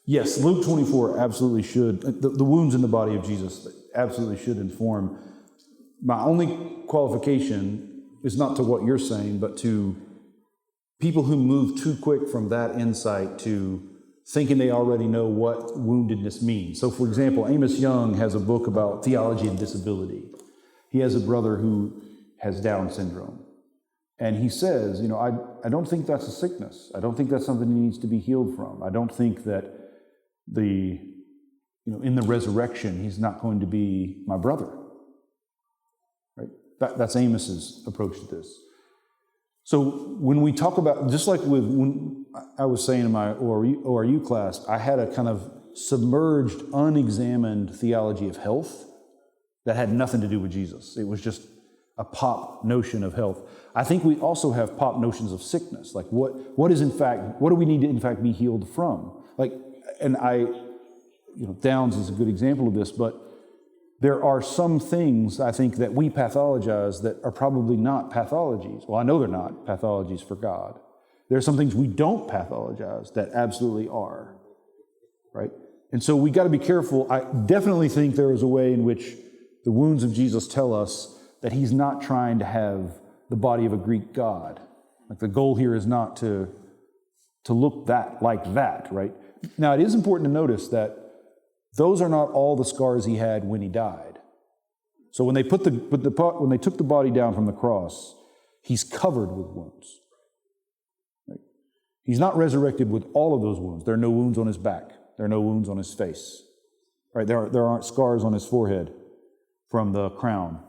Yes, Luke 24 absolutely should. The wounds in the body of Jesus absolutely should inform. My only qualification is not to what you're saying, but to people who move too quick from that insight to thinking they already know what woundedness means. So, for example, Amos Young has a book about theology and disability. He has a brother who has Down syndrome. And he says, I don't think that's a sickness. I don't think that's something he needs to be healed from. I don't think that in the resurrection, he's not going to be my brother. Right? That's Amos's approach to this. So when we talk about, just like when I was saying in my ORU class, I had a kind of submerged, unexamined theology of health that had nothing to do with Jesus. It was just a pop notion of health. I think we also have pop notions of sickness. Like what do we need to in fact be healed from? Downs is a good example of this, but there are some things, I think, that we pathologize that are probably not pathologies. Well, I know they're not pathologies for God. There are some things we don't pathologize that absolutely are, right? And so we got to be careful. I definitely think there is a way in which the wounds of Jesus tell us that he's not trying to have the body of a Greek god. Like the goal here is not to look like that, right? Now, it is important to notice that those are not all the scars he had when he died. So when they took the body down from the cross, he's covered with wounds. Right? He's not resurrected with all of those wounds. There are no wounds on his back. There are no wounds on his face. Right? There aren't scars on his forehead from the crown,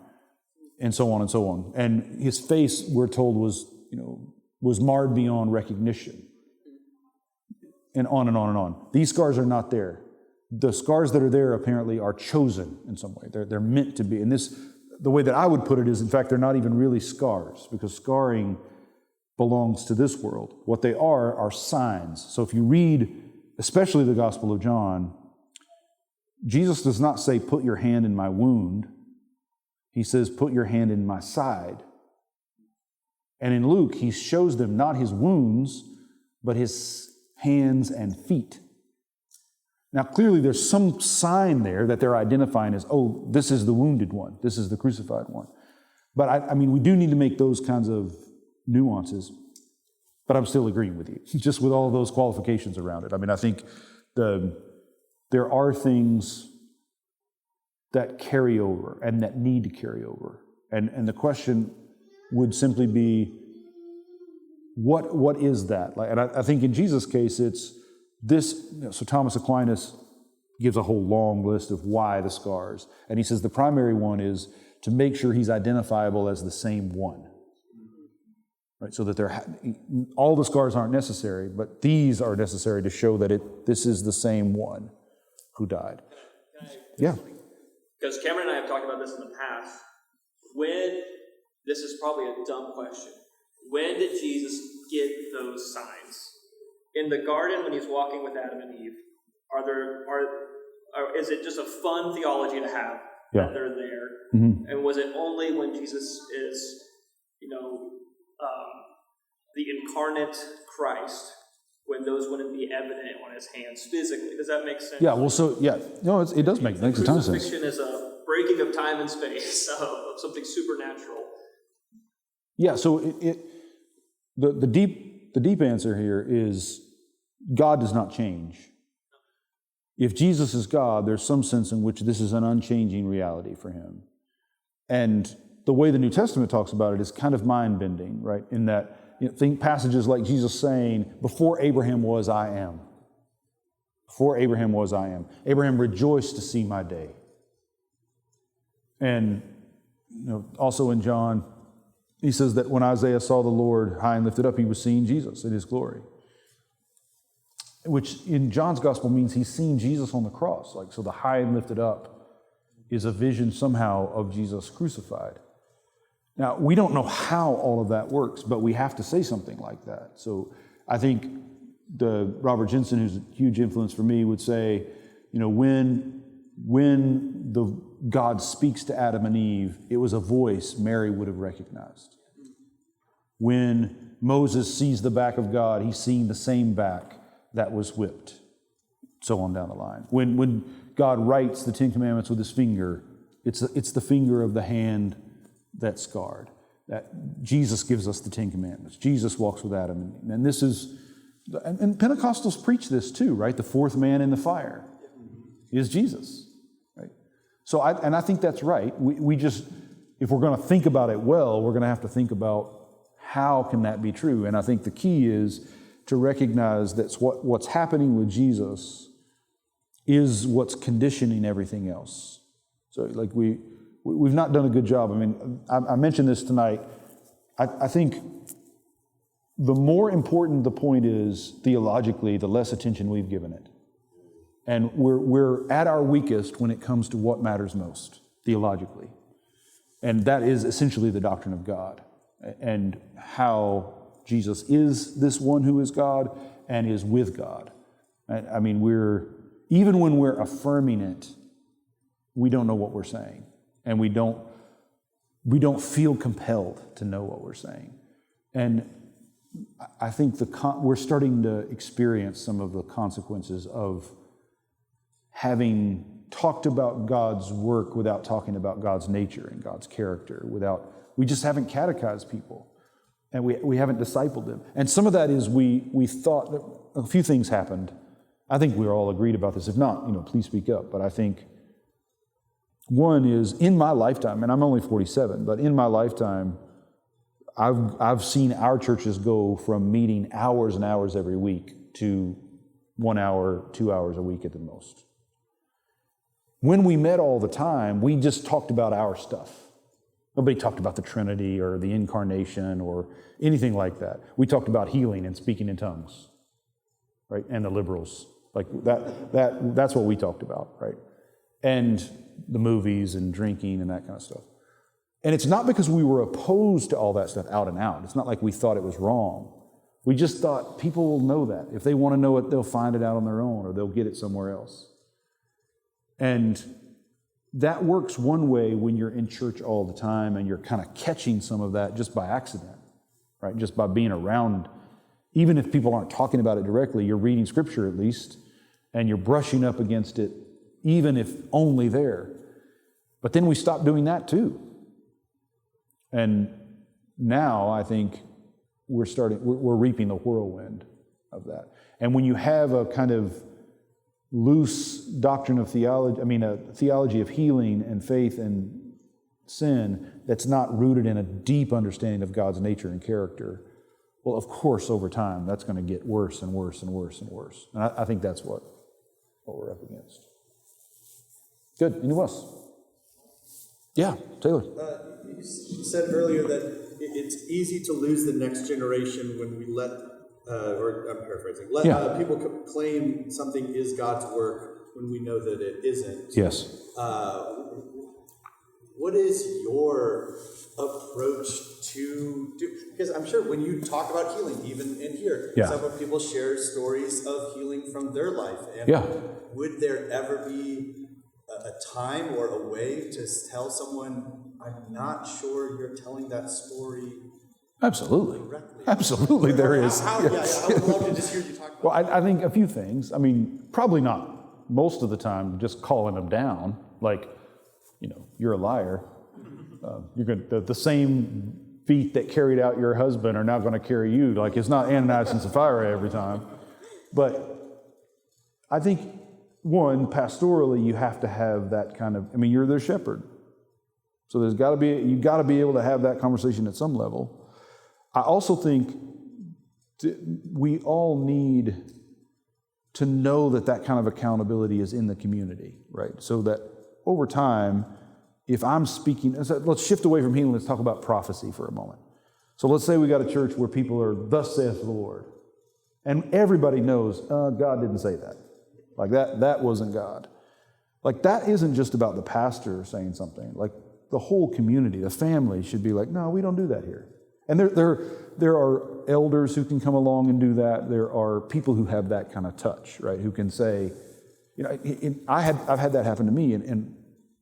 and so on and so on. And his face, we're told, was marred beyond recognition, and on and on and on. These scars are not there. The scars that are there apparently are chosen in some way. They're meant to be. And the way that I would put it is, in fact, they're not even really scars, because scarring belongs to this world. What they are signs. So if you read, especially the Gospel of John, Jesus does not say, "Put your hand in my wound." He says, "Put your hand in my side." And in Luke, he shows them not his wounds, but his hands and feet. Now, clearly, there's some sign there that they're identifying as, oh, this is the wounded one. This is the crucified one. But I mean, we do need to make those kinds of nuances. But I'm still agreeing with you, just with all of those qualifications around it. I mean, I think there are things that carry over and that need to carry over. And the question would simply be, what is that? And I think in Jesus' case, it's this. So Thomas Aquinas gives a whole long list of why the scars. And he says the primary one is to make sure he's identifiable as the same one. Right? So that all the scars aren't necessary, but these are necessary to show that this is the same one who died. Yeah. Because Cameron and I have talked about this in the past. This is probably a dumb question. When did Jesus get those signs? In the garden, when he's walking with Adam and Eve, is it just a fun theology to have that they're there? Mm-hmm. And was it only when Jesus is, the incarnate Christ, when those wouldn't be evident on his hands physically? Does that make sense? Yeah. Well, no, it does makes a ton of sense. Crucifixion is a breaking of time and space of something supernatural. Yeah. So the deep answer here is God does not change. If Jesus is God, there's some sense in which this is an unchanging reality for him. And the way the New Testament talks about it is kind of mind-bending, right? In that, think passages like Jesus saying, "Before Abraham was, I am. Before Abraham was, I am. Abraham rejoiced to see my day." And also in John, he says that when Isaiah saw the Lord high and lifted up, he was seeing Jesus in his glory. Which in John's gospel means he's seen Jesus on the cross. So the high and lifted up is a vision somehow of Jesus crucified. Now, we don't know how all of that works, but we have to say something like that. So I think Robert Jensen, who's a huge influence for me, would say, when God speaks to Adam and Eve, it was a voice Mary would have recognized. When Moses sees the back of God, he's seeing the same back that was whipped. so on down the line. When God writes the Ten Commandments with his finger, it's the finger of the hand that's scarred. That Jesus gives us the Ten Commandments. Jesus walks with Adam. And this is, and Pentecostals preach this too, right? The fourth man in the fire is Jesus, right? So I think that's right. We just, if we're going to think about it well, we're going to have to think about how can that be true. And I think the key is to recognize that what's happening with Jesus is what's conditioning everything else. So like we've not done a good job. I mean, I mentioned this tonight. I think the more important the point is theologically, the less attention we've given it. And we're at our weakest when it comes to what matters most theologically. And that is essentially the doctrine of God and how Jesus is this one who is God and is with God. I mean, even when we're affirming it, we don't know what we're saying. And we don't feel compelled to know what we're saying. And I think we're starting to experience some of the consequences of having talked about God's work without talking about God's nature and God's character. We just haven't catechized people, and we haven't discipled them. And some of that is we thought that a few things happened. I think we're all agreed about this. If not, please speak up. But I think one is in my lifetime, and I'm only 47, but in my lifetime, I've seen our churches go from meeting hours and hours every week to 1 hour, 2 hours a week at the most. When we met all the time, we just talked about our stuff. Nobody talked about the Trinity or the Incarnation or anything like that. We talked about healing and speaking in tongues, right? And the liberals. Like that's what we talked about, right? And the movies and drinking and that kind of stuff. And it's not because we were opposed to all that stuff out and out. It's not like we thought it was wrong. We just thought people will know that. If they want to know it, they'll find it out on their own or they'll get it somewhere else. And that works one way when you're in church all the time and you're kind of catching some of that just by accident, right? Just by being around. Even if people aren't talking about it directly, you're reading Scripture at least, and you're brushing up against it, even if only there. But then we stopped doing that too. And now I think we're reaping the whirlwind of that. And when you have a kind of loose doctrine of theology, a theology of healing and faith and sin that's not rooted in a deep understanding of God's nature and character, well, of course, over time, that's going to get worse and worse and worse and worse. And I think that's what we're up against. Good. Anyone else? Yeah, Taylor. You said earlier that it's easy to lose the next generation when we let I'm paraphrasing, people claim something is God's work when we know that it isn't. Yes. What is your approach to do? Because I'm sure when you talk about healing, even in here, several people share stories of healing from their life. And would there ever be a time or a way to tell someone, I'm not sure you're telling that story Absolutely. correctly? Absolutely, there is. I would love to just hear you talk about Well, I think a few things. Probably not most of the time just calling them down, like, you're a liar. You're going the same feet that carried out your husband are now going to carry you. Like, it's not Ananias and Sapphira every time. But I think, one, pastorally, you have to have that kind of, you're their shepherd. So you've got to be able to have that conversation at some level. I also think we all need to know that kind of accountability is in the community, right? So that over time, if I'm speaking, let's shift away from healing, let's talk about prophecy for a moment. So let's say we got a church where people are, thus saith the Lord. And everybody knows, God didn't say that. Like that wasn't God. Like that isn't just about the pastor saying something. Like the whole community, the family should be like, no, we don't do that here. And there are elders who can come along and do that. There are people who have that kind of touch, right? Who can say, I've had that happen to me. And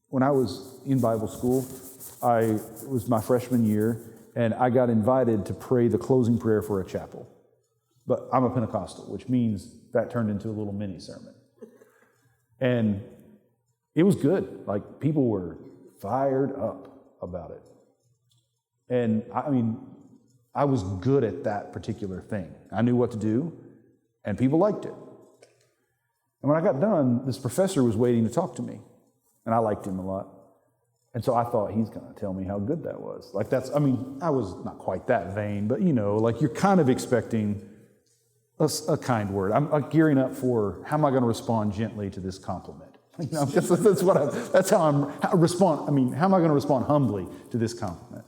when I was in Bible school, it was my freshman year, and I got invited to pray the closing prayer for a chapel. But I'm a Pentecostal, which means that turned into a little mini sermon. And it was good. Like, people were fired up about it. And I mean, I was good at that particular thing. I knew what to do, and people liked it. And when I got done, this professor was waiting to talk to me, and I liked him a lot. And so I thought, he's going to tell me how good that was. Like, I was not quite that vain, but like, you're kind of expecting a kind word. I'm gearing up for, how am I going to respond gently to this compliment? That's how I'm respond. How am I going to respond humbly to this compliment?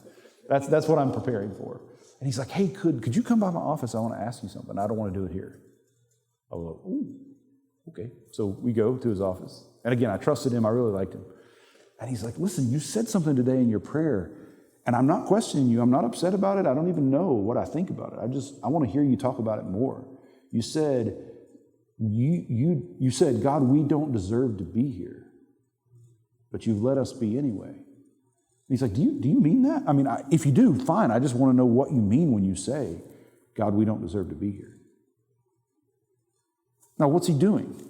That's what I'm preparing for. And he's like, hey, could you come by my office? I want to ask you something. I don't want to do it here. I was like, ooh, okay. So we go to his office. And again, I trusted him. I really liked him. And he's like, listen, you said something today in your prayer, and I'm not questioning you. I'm not upset about it. I don't even know what I think about it. I want to hear you talk about it more. You said, you said, God, we don't deserve to be here, but you've let us be anyway. And he's like, do you mean that? If you do, fine. I just want to know what you mean when you say, God, we don't deserve to be here. Now, what's he doing?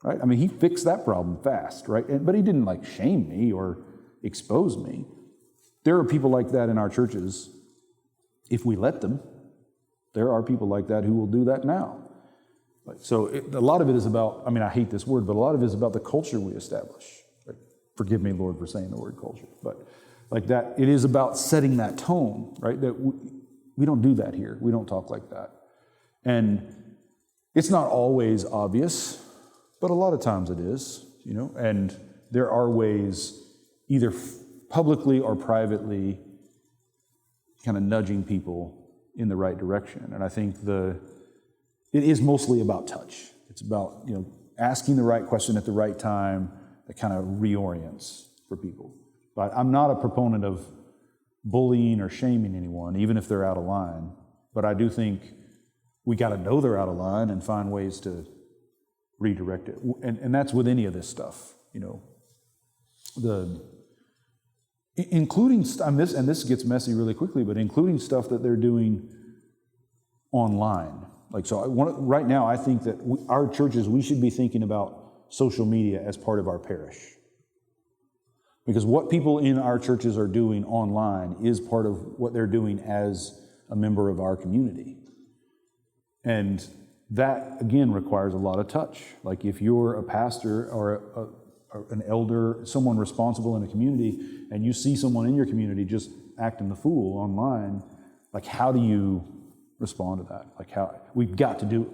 Right? He fixed that problem fast, right? But he didn't shame me or expose me. There are people like that in our churches, if we let them. There are people like that who will do that now. So a lot of it is about, I hate this word, but a lot of it is about the culture we establish. Right? Forgive me, Lord, for saying the word culture. But that, it is about setting that tone, right? That we don't do that here. We don't talk like that. And it's not always obvious, but a lot of times it is, and there are ways, either publicly or privately, kind of nudging people in the right direction. And I think it is mostly about touch. It's about, asking the right question at the right time that kind of reorients for people. But I'm not a proponent of bullying or shaming anyone, even if they're out of line. But I do think we got to know they're out of line and find ways to redirect it. And that's with any of this stuff, including, and this gets messy really quickly, but including stuff that they're doing online. Right now, I think that our churches, we should be thinking about social media as part of our parish. Because what people in our churches are doing online is part of what they're doing as a member of our community. And that, again, requires a lot of touch. If you're a pastor or an elder, someone responsible in a community, and you see someone in your community just acting the fool online, how do you respond to that? How we've got to do,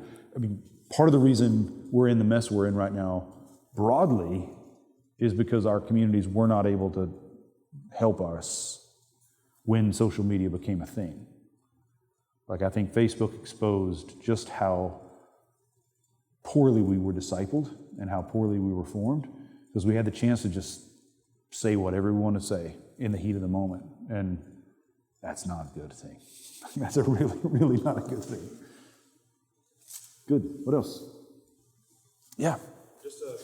part of the reason we're in the mess we're in right now broadly is because our communities were not able to help us when social media became a thing. I think Facebook exposed just how poorly we were discipled and how poorly we were formed, because we had the chance to just say whatever we want to say in the heat of the moment. And that's not a good thing. That's a really, really not a good thing. Good. What else? Yeah. Just a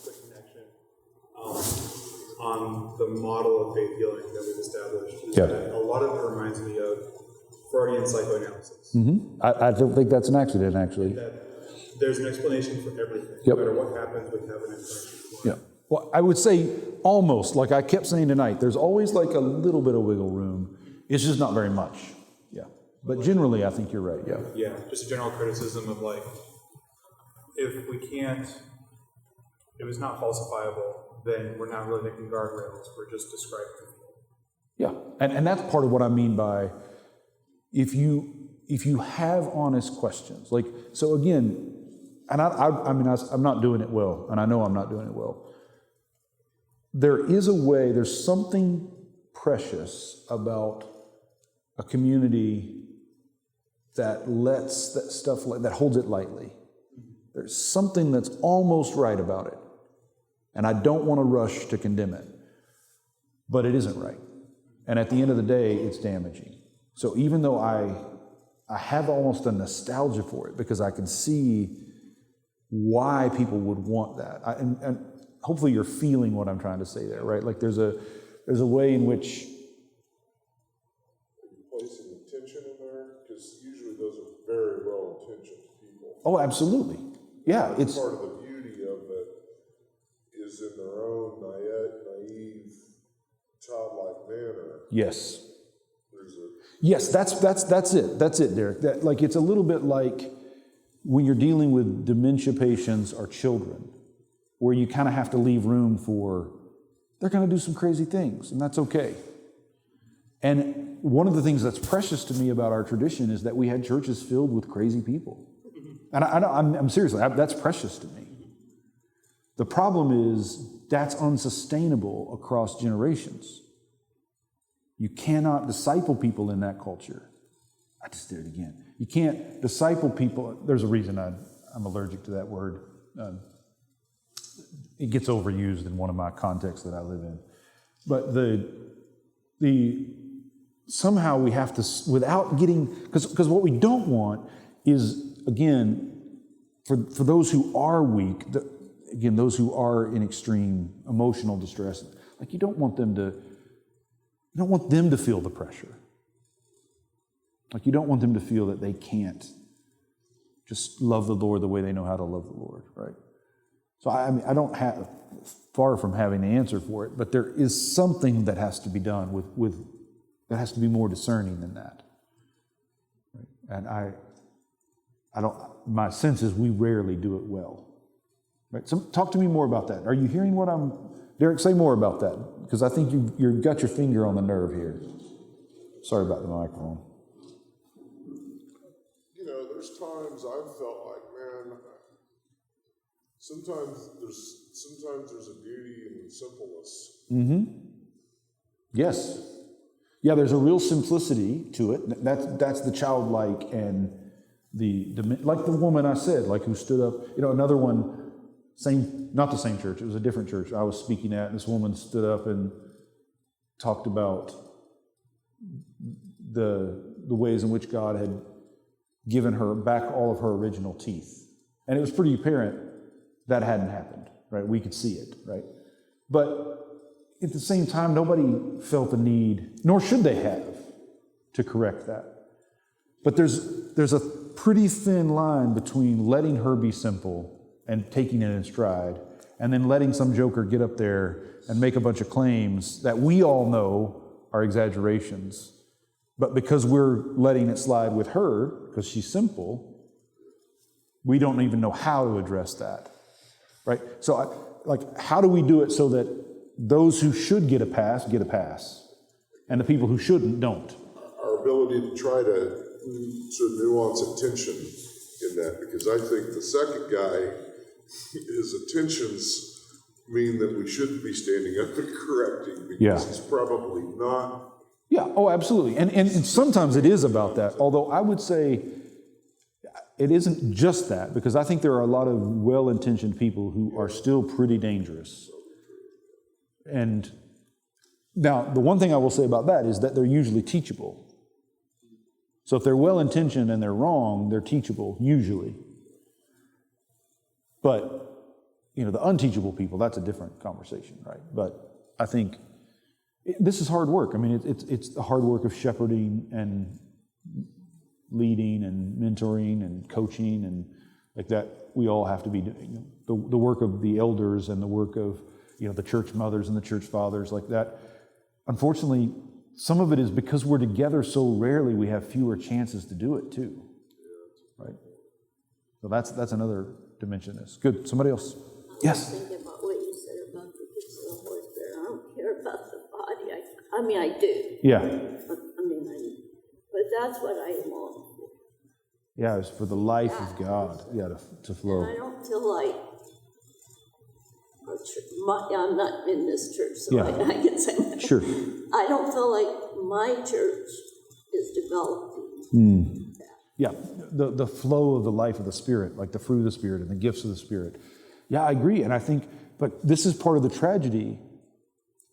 quick connection on the model of faith healing that we've established. That a lot of it reminds me of Freudian psychoanalysis. Mm-hmm. I don't think that's an accident, actually. That there's an explanation for everything. Yep. No matter what happens, we have an explanation for it. Yeah. Well, I would say almost, I kept saying tonight, there's always a little bit of wiggle room. It's just not very much. Yeah. But generally, I think you're right. Yeah. Yeah. Just a general criticism of if it's not falsifiable, then we're not really making guardrails. We're just describing it. Yeah. And that's part of what I mean by if you have honest questions, so again, and I'm not doing it well, and I know I'm not doing it well. There is a way, there's something precious about a community that lets that stuff, that holds it lightly. There's something that's almost right about it. And I don't want to rush to condemn it, but it isn't right. And at the end of the day, it's damaging. So even though I have almost a nostalgia for it, because I can see why people would want that. And hopefully you're feeling what I'm trying to say there, right? There's a way in which... Placing intention in there, because usually those are very well-intentioned people. Oh, absolutely. Yeah, it's part of the beauty of it is in their own naive, childlike manner. yes. There's a Yes, that's it. That's it, Derek. That, like, it's a little bit like when you're dealing with dementia patients or children, where you kind of have to leave room for, they're going to do some crazy things, and that's okay. And one of the things that's precious to me about our tradition is that we had churches filled with crazy people. And I'm seriously, that's precious to me. The problem is that's unsustainable across generations. You cannot disciple people in that culture. I just did it again. You can't disciple people. There's a reason I'm allergic to that word. It gets overused in one of my contexts that I live in. But somehow we have to, without getting, because what we don't want is, again, for those who are weak, again, those who are in extreme emotional distress, like you don't want them to feel the pressure. Like you don't want them to feel that they can't just love the Lord the way they know how to love the Lord, right? So I don't have, far from having the answer for it, but there is something that has to be done with that has to be more discerning than that. Right? And I don't, my sense is we rarely do it well. Right? So talk to me more about that. Are you hearing what Derek, say more about that, because I think you've got your finger on the nerve here. Sorry about the microphone. You know, there's times I've felt like, man, sometimes there's a beauty in simpleness. Mm-hmm. Yes. Yeah, there's a real simplicity to it. That's the childlike and like the woman I said, like who stood up. You know, another one, not the same church. It was a different church I was speaking at. And this woman stood up and talked about the ways in which God had given her back all of her original teeth, and it was pretty apparent that hadn't happened. Right? We could see it. Right? But at the same time, nobody felt the need, nor should they have, to correct that. But there's a pretty thin line between letting her be simple and taking it in stride, and then letting some joker get up there and make a bunch of claims that we all know are exaggerations. But because we're letting it slide with her, because she's simple, we don't even know how to address that. Right? So, how do we do it so that those who should get a pass, and the people who shouldn't, don't? Our ability to try to sort of nuance attention in that, because I think the second guy, his attentions mean that we shouldn't be standing up and correcting, because he's probably not. Yeah, oh, absolutely. And sometimes it is about that, although I would say it isn't just that, because I think there are a lot of well-intentioned people who are still pretty dangerous. And now, the one thing I will say about that is that they're usually teachable. So if they're well-intentioned and they're wrong, they're teachable, usually. But, the unteachable people, that's a different conversation, right? But I think this is hard work. I mean, it's the hard work of shepherding and leading and mentoring and coaching and like that. We all have to be doing the work of the elders and the work of the church mothers and the church fathers like that. Unfortunately, some of it is because we're together so rarely, we have fewer chances to do it too. Right? So that's another dimension of this. Good. Somebody else? Yes? I was thinking about what you said about the gifts of the Holy Spirit. I don't care about the body. I mean, I do. Yeah. But that's what I long for. Yeah, it's for the life of God, to flow. And I don't feel like I'm not in this church, so I can say that. Sure. I don't feel like my church is developing. Yeah, the flow of the life of the Spirit, like the fruit of the Spirit and the gifts of the Spirit. Yeah, I agree. And I think, but this is part of the tragedy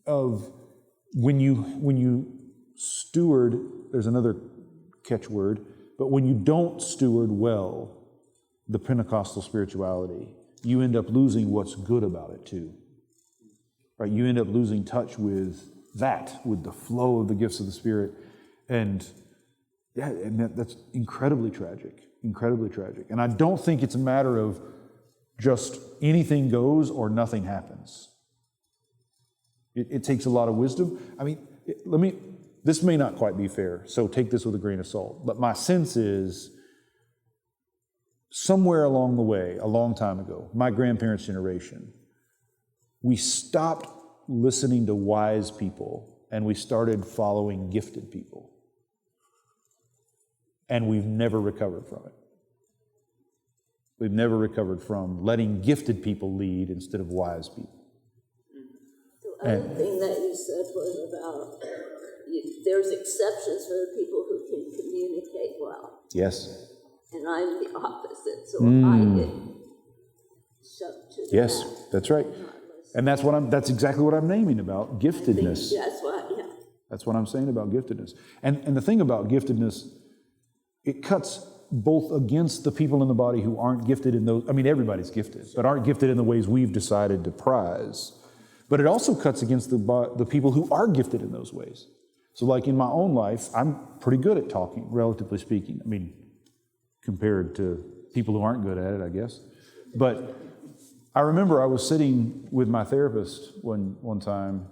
of when you steward, there's another catchword, but when you don't steward well the Pentecostal spirituality, you end up losing what's good about it too. Right? You end up losing touch with the flow of the gifts of the Spirit. And that's incredibly tragic, incredibly tragic. And I don't think it's a matter of just anything goes or nothing happens. It takes a lot of wisdom. I mean, this may not quite be fair, so take this with a grain of salt. But my sense is, somewhere along the way, a long time ago, my grandparents' generation, we stopped listening to wise people and we started following gifted people. And we've never recovered from it. We've never recovered from letting gifted people lead instead of wise people. The other thing that you said was about there's exceptions for the people who can communicate well. Yes. And I'm the opposite, so I get shoved to the Yes, back. that's right. And that's exactly what I'm naming about giftedness. That's why, yeah. That's what I'm saying about giftedness. And the thing about giftedness, it cuts both against the people in the body who aren't gifted in those, I mean, everybody's gifted, but aren't gifted in the ways we've decided to prize. But it also cuts against the people who are gifted in those ways. So like in my own life, I'm pretty good at talking, relatively speaking. I mean, compared to people who aren't good at it, I guess. But I remember I was sitting with my therapist one time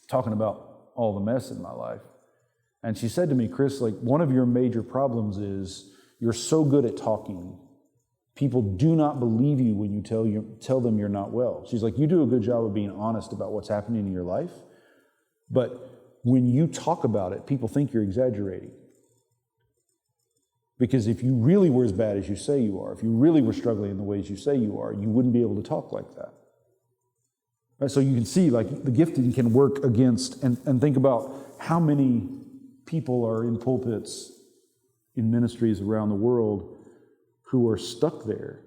talking about all the mess in my life. And she said to me, Chris, like, one of your major problems is you're so good at talking. People do not believe you when you tell them you're not well. She's like, you do a good job of being honest about what's happening in your life. But when you talk about it, people think you're exaggerating. Because if you really were as bad as you say you are, if you really were struggling in the ways you say you are, you wouldn't be able to talk like that. Right? So you can see, like, the gifting can work against, and think about how many people are in pulpits in ministries around the world who are stuck there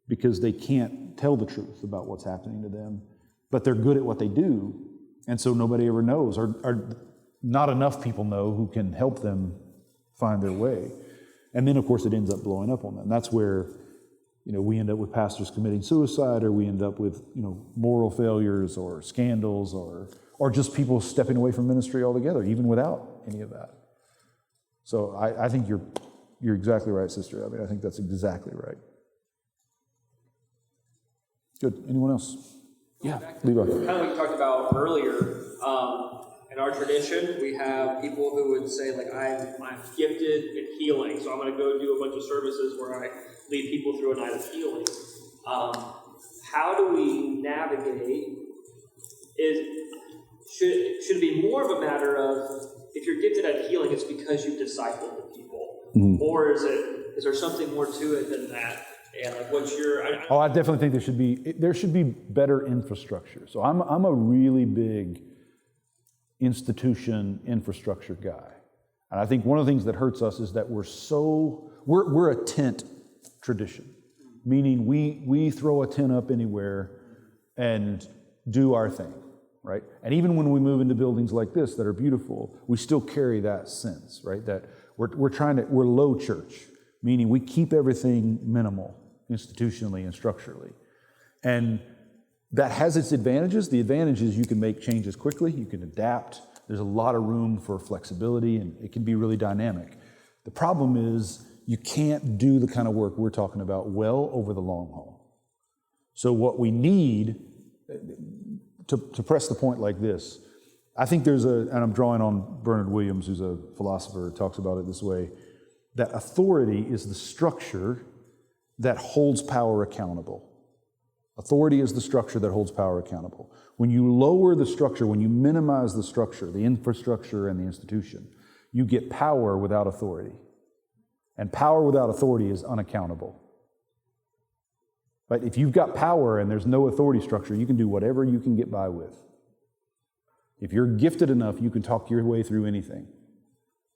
because they can't tell the truth about what's happening to them, but they're good at what they do, and so nobody ever knows, or not enough people know who can help them find their way. And then, of course, it ends up blowing up on them. That's where, we end up with pastors committing suicide, or we end up with, moral failures or scandals, or just people stepping away from ministry altogether, even without any of that. So I think you're exactly right, sister. I mean, I think that's exactly right. Good. Anyone else? Yeah, Levi. Kind of like we talked about earlier, in our tradition, we have people who would say, like, I'm gifted in healing, so I'm going to go do a bunch of services where I lead people through a night of healing. How do we navigate? Should it be more of a matter of, if you're gifted at healing, it's because you've discipled the people, or is there something more to it than that? And like, what's your? I definitely think there should be better infrastructure. So I'm a really big institution infrastructure guy, and I think one of the things that hurts us is that we're a tent tradition, meaning we throw a tent up anywhere and do our thing. Right? And even when we move into buildings like this that are beautiful, we still carry that sense, right? That we're low church, meaning we keep everything minimal, institutionally and structurally. And that has its advantages. The advantage is you can make changes quickly, you can adapt, there's a lot of room for flexibility, and it can be really dynamic. The problem is you can't do the kind of work we're talking about well over the long haul. So what we need, to press the point like this, I think and I'm drawing on Bernard Williams, who's a philosopher, talks about it this way, that authority is the structure that holds power accountable. Authority is the structure that holds power accountable. When you lower the structure, when you minimize the structure, the infrastructure and the institution, you get power without authority. And power without authority is unaccountable. But if you've got power and there's no authority structure, you can do whatever you can get by with. If you're gifted enough, you can talk your way through anything,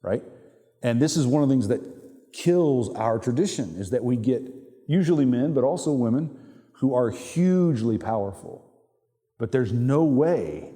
right? And this is one of the things that kills our tradition, is that we get usually men, but also women, who are hugely powerful. But there's no way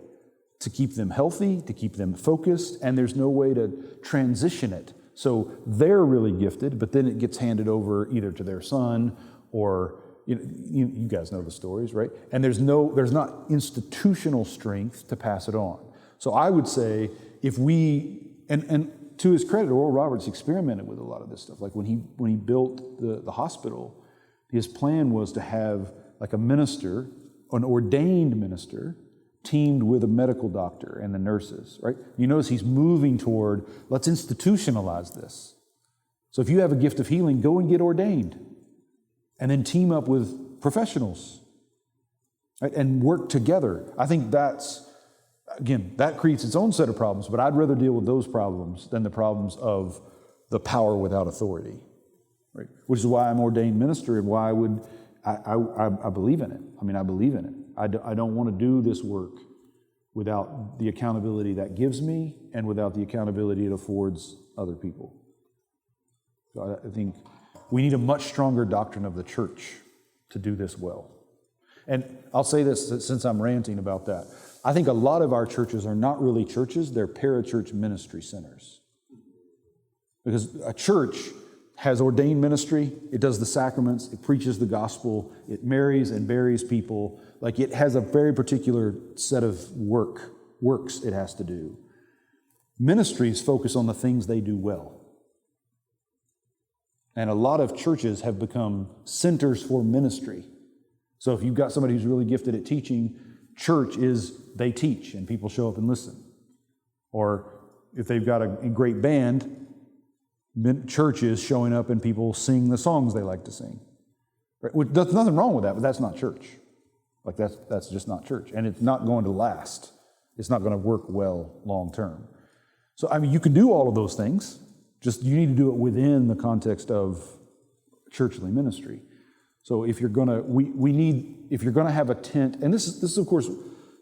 to keep them healthy, to keep them focused, and there's no way to transition it. So they're really gifted, but then it gets handed over either to their son or you guys know the stories, right? And there's not institutional strength to pass it on. So I would say if we, and to his credit, Oral Roberts experimented with a lot of this stuff. Like when he built the hospital, His plan was to have like a minister, an ordained minister, teamed with a medical doctor and the nurses, right? You notice he's moving toward, let's institutionalize this. So if you have a gift of healing, go and get ordained. And then team up with professionals, right? And work together. I think that's, again, that creates its own set of problems, but I'd rather deal with those problems than the problems of the power without authority, right? Which is why I'm ordained minister and why I believe in it. I mean, I believe in it. I don't want to do this work without the accountability that gives me and without the accountability it affords other people. So I think we need a much stronger doctrine of the church to do this well. And I'll say this since I'm ranting about that. I think a lot of our churches are not really churches, they're parachurch ministry centers. Because a church has ordained ministry, it does the sacraments, it preaches the gospel, it marries and buries people. Like it has a very particular set of works it has to do. Ministries focus on the things they do well. And a lot of churches have become centers for ministry. So if you've got somebody who's really gifted at teaching, church is they teach and people show up and listen. Or if they've got a great band, church is showing up and people sing the songs they like to sing. Right? There's nothing wrong with that, but that's not church. Like that's just not church. And it's not going to last. It's not going to work well long term. So, I mean, you can do all of those things. Just you need to do it within the context of churchly ministry. So if you're gonna, if you're gonna have a tent, and this is of course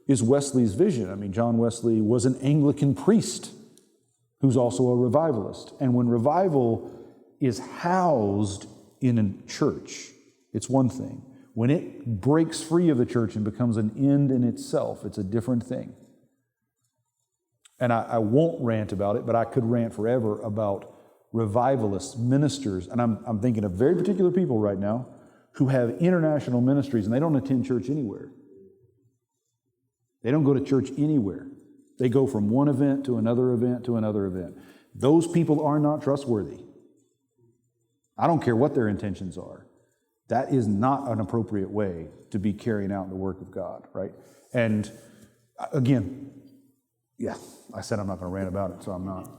is Wesley's vision. I mean, John Wesley was an Anglican priest who's also a revivalist. And when revival is housed in a church, it's one thing. When it breaks free of the church and becomes an end in itself, it's a different thing. And I won't rant about it, but I could rant forever about revivalists, ministers, and I'm thinking of very particular people right now who have international ministries and they don't attend church anywhere. They don't go to church anywhere. They go from one event to another event to another event. Those people are not trustworthy. I don't care what their intentions are. That is not an appropriate way to be carrying out the work of God, right? And again, yeah, I said I'm not going to rant about it, so I'm not.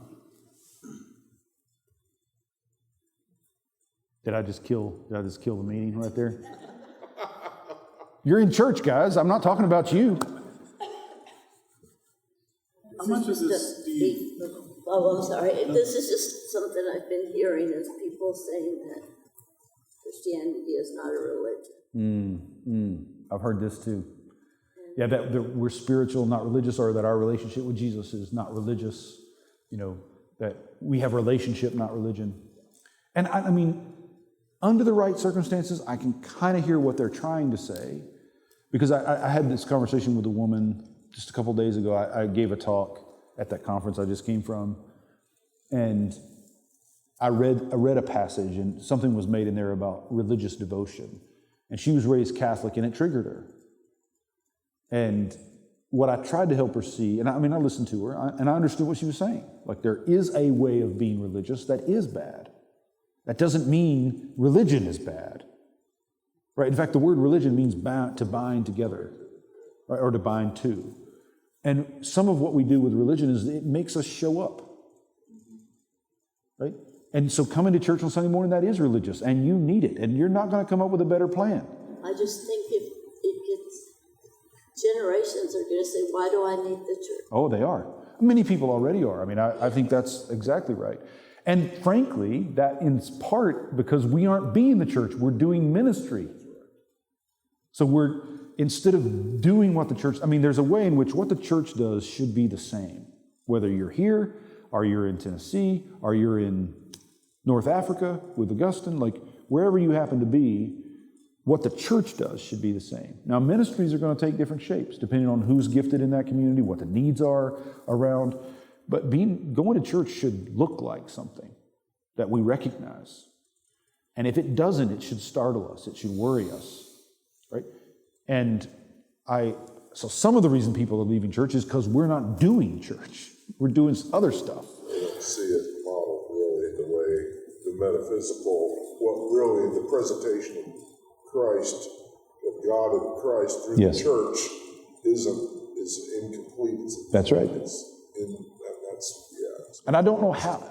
Did I just kill the meeting right there? You're in church, guys. I'm not talking about you. How much is this? Oh, I'm sorry. This is just something I've been hearing is people saying that Christianity is not a religion. I've heard this too. Yeah, that we're spiritual, not religious, or that our relationship with Jesus is not religious. You know, that we have relationship, not religion. And I mean, under the right circumstances, I can kind of hear what they're trying to say. Because I had this conversation with a woman just a couple of days ago. I gave a talk at that conference I just came from. And I read a passage, and something was made in there about religious devotion. And she was raised Catholic, and it triggered her. And what I tried to help her see, and I mean, I listened to her, and I understood what she was saying. Like, there is a way of being religious that is bad. That doesn't mean religion is bad. Right? In fact, the word religion means to bind together, right? Or to bind to. And some of what we do with religion is it makes us show up. Right? And so coming to church on Sunday morning, that is religious, and you need it, and you're not going to come up with a better plan. I just think if it gets, generations are going to say, why do I need the church? Oh, they are. Many people already are. I mean, I think that's exactly right. And frankly, that in part because we aren't being the church, we're doing ministry. So instead of doing what the church, I mean, there's a way in which what the church does should be the same. Whether you're here, or you're in Tennessee, or you're in North Africa with Augustine, like wherever you happen to be, what the church does should be the same. Now, ministries are going to take different shapes depending on who's gifted in that community, what the needs are around. But going to church should look like something that we recognize. And if it doesn't, it should startle us. It should worry us, right? And so some of the reason people are leaving church is because we're not doing church. We're doing other stuff. I don't see it modeled really the way the metaphysical, what really the presentation of Christ, of God and Christ through Yes. the church is incomplete. That's right. And I don't know how,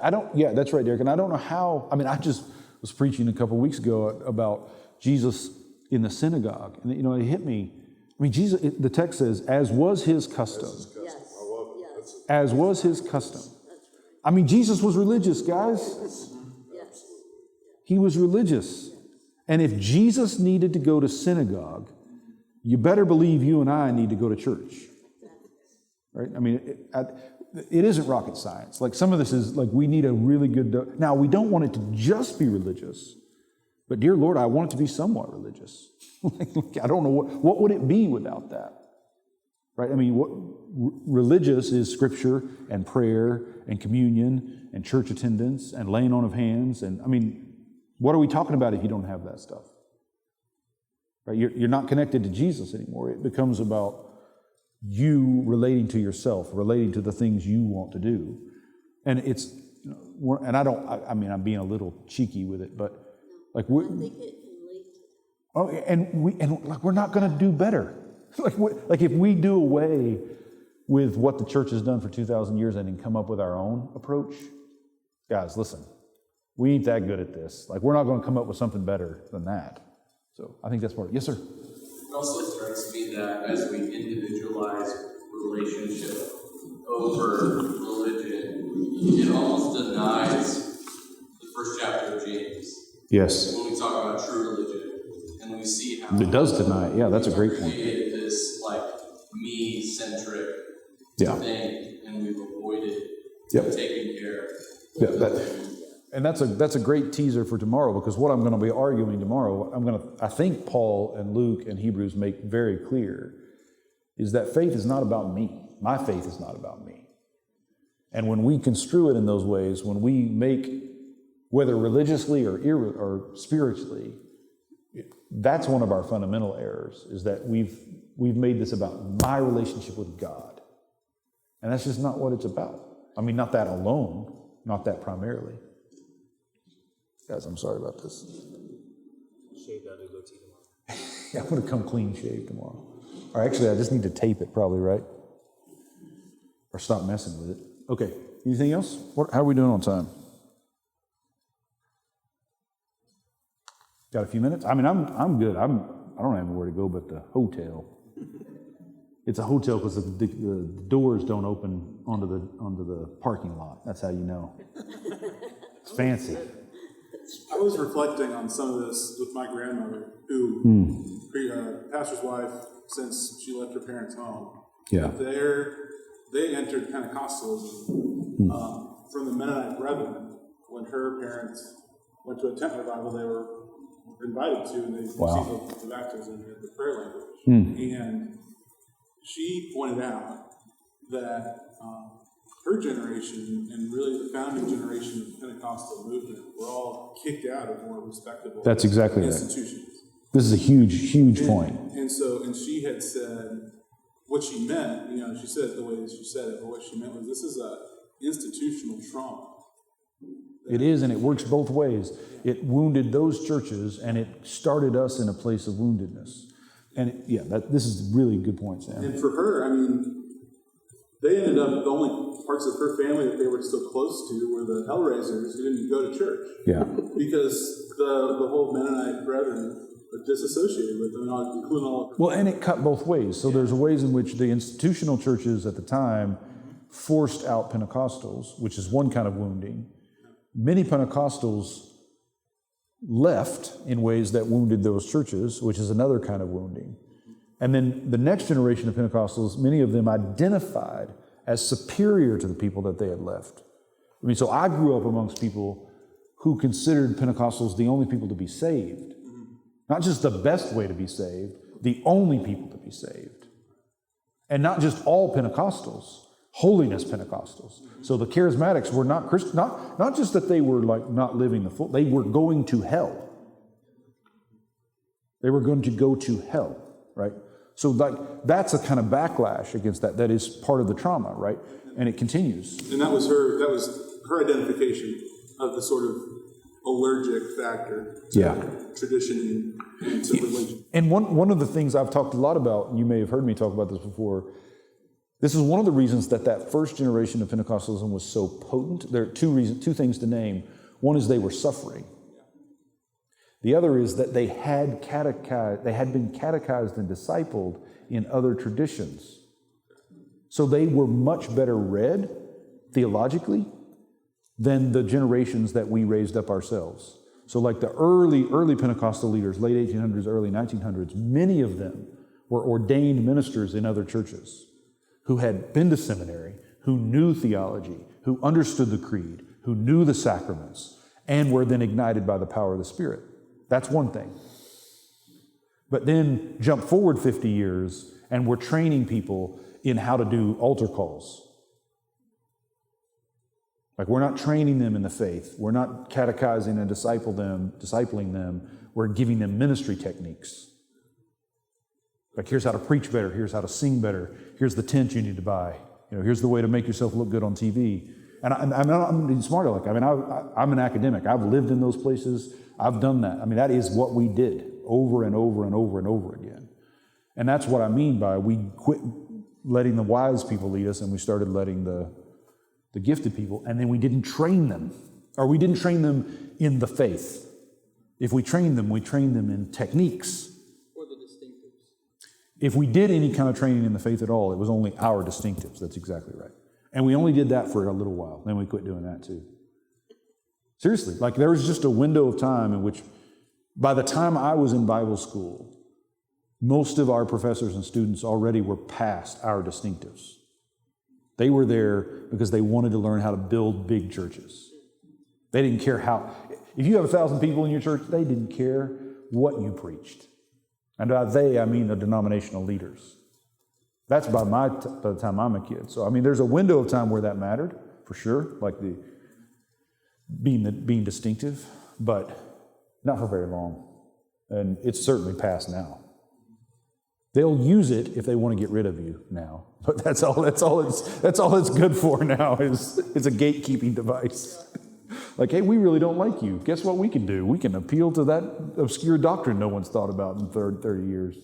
that's right, Derek. And I don't know how, I just was preaching a couple weeks ago about Jesus in the synagogue. And, it hit me. Jesus, the text says, as was his custom. Yes. I love it. Yes. As was his custom. Jesus was religious, guys. Yes. He was religious. And if Jesus needed to go to synagogue, you better believe you and I need to go to church. Right? It isn't rocket science. Like some of this is like we need a really good... Now, we don't want it to just be religious. But dear Lord, I want it to be somewhat religious. I don't know, what would it be without that? Right? Religious is scripture and prayer and communion and church attendance and laying on of hands. And what are we talking about if you don't have that stuff? Right? You're not connected to Jesus anymore. It becomes about you relating to yourself, relating to the things you want to do. And I'm being a little cheeky with it, but I think it can lead to we're not going to do better. Like if we do away with what the church has done for 2,000 years and then come up with our own approach, guys, listen, we ain't that good at this. We're not going to come up with something better than that. So I think that's part of it. Yes, sir? It also strikes me that as we individualize relationship over religion, it almost denies the first chapter of James. Yes. When we talk about true religion, and we see how it does deny it. Yeah, that's a great point. Created this me-centric thing, and we've avoided taking care. And that's a great teaser for tomorrow, because what I'm going to be arguing tomorrow, I think Paul and Luke and Hebrews make very clear, is that faith is not about me. My faith is not about me. And when we construe it in those ways, when we make, whether religiously or spiritually, that's one of our fundamental errors, is that we've made this about my relationship with God. And that's just not what it's about. Not that alone, not that primarily. Guys, I'm sorry about this. Shaved out of goatee tomorrow. Yeah, I'm going to come clean shaved tomorrow. Or actually, I just need to tape it probably, right? Or stop messing with it. Okay, anything else? How are we doing on time? Got a few minutes? I'm good. I don't have anywhere to go but the hotel. It's a hotel because the doors don't open onto the parking lot. That's how you know. It's fancy. I was reflecting on some of this with my grandmother, who, pastor's wife, since she left her parents' home. Yeah. They entered Pentecostalism from the Mennonite Brethren. When her parents went to a tent revival, they were invited to, and they received the baptism in the prayer language. And she pointed out that her generation and really the founding generation of the Pentecostal movement were all kicked out of more respectable That's exactly institutions. Right. This is a huge point. And she had said what she meant, she said it the way that she said it, but what she meant was this is a institutional trauma. It is, and it works both ways. It wounded those churches, and it started us in a place of woundedness. And this is a really good point, Sam. And for her, they ended up, the only parts of her family that they were still close to were the Hellraisers who didn't go to church. Yeah. Because the whole Mennonite brethren were disassociated with them, including all of her. Well, and it cut both ways. So there's ways in which the institutional churches at the time forced out Pentecostals, which is one kind of wounding. Many Pentecostals left in ways that wounded those churches, which is another kind of wounding. And then the next generation of Pentecostals, many of them identified as superior to the people that they had left. So I grew up amongst people who considered Pentecostals the only people to be saved. Not just the best way to be saved, the only people to be saved. And not just all Pentecostals, holiness Pentecostals. So the charismatics were not Christian, not just that they were not living the full, they were going to hell. They were going to go to hell, right? So that's a kind of backlash against that. That is part of the trauma, right? And it continues. And that was her identification of the sort of allergic factor to tradition and to religion. And one of the things I've talked a lot about, and you may have heard me talk about this before, this is one of the reasons that first generation of Pentecostalism was so potent. There are two things to name. One is they were suffering. The other is that they had been catechized and discipled in other traditions. So they were much better read theologically than the generations that we raised up ourselves. So like the early Pentecostal leaders, late 1800s, early 1900s, many of them were ordained ministers in other churches who had been to seminary, who knew theology, who understood the creed, who knew the sacraments, and were then ignited by the power of the Spirit. That's one thing. But then jump forward 50 years, and we're training people in how to do altar calls. Like, we're not training them in the faith. We're not catechizing and discipling them. We're giving them ministry techniques. Like, here's how to preach better. Here's how to sing better. Here's the tent you need to buy. Here's the way to make yourself look good on TV. And I'm being smart aleck. I'm an academic. I've lived in those places. I've done that. That is what we did over and over and over and over again. And that's what I mean by we quit letting the wise people lead us and we started letting the gifted people, and then we didn't train them. Or we didn't train them in the faith. If we trained them in techniques. Or the distinctives. If we did any kind of training in the faith at all, it was only our distinctives. That's exactly right. And we only did that for a little while. Then we quit doing that too. Seriously, like there was just a window of time in which, by the time I was in Bible school, most of our professors and students already were past our distinctives. They were there because they wanted to learn how to build big churches. They didn't care how. If you have 1,000 people in your church, they didn't care what you preached. And by they, I mean the denominational leaders. That's by the time I'm a kid. So, there's a window of time where that mattered, for sure, like the being distinctive, but not for very long. And it's certainly past now. They'll use it if they want to get rid of you now, but that's all it's good for now is it's a gatekeeping device. Like, hey, we really don't like you. Guess what we can do? We can appeal to that obscure doctrine no one's thought about in 30 years.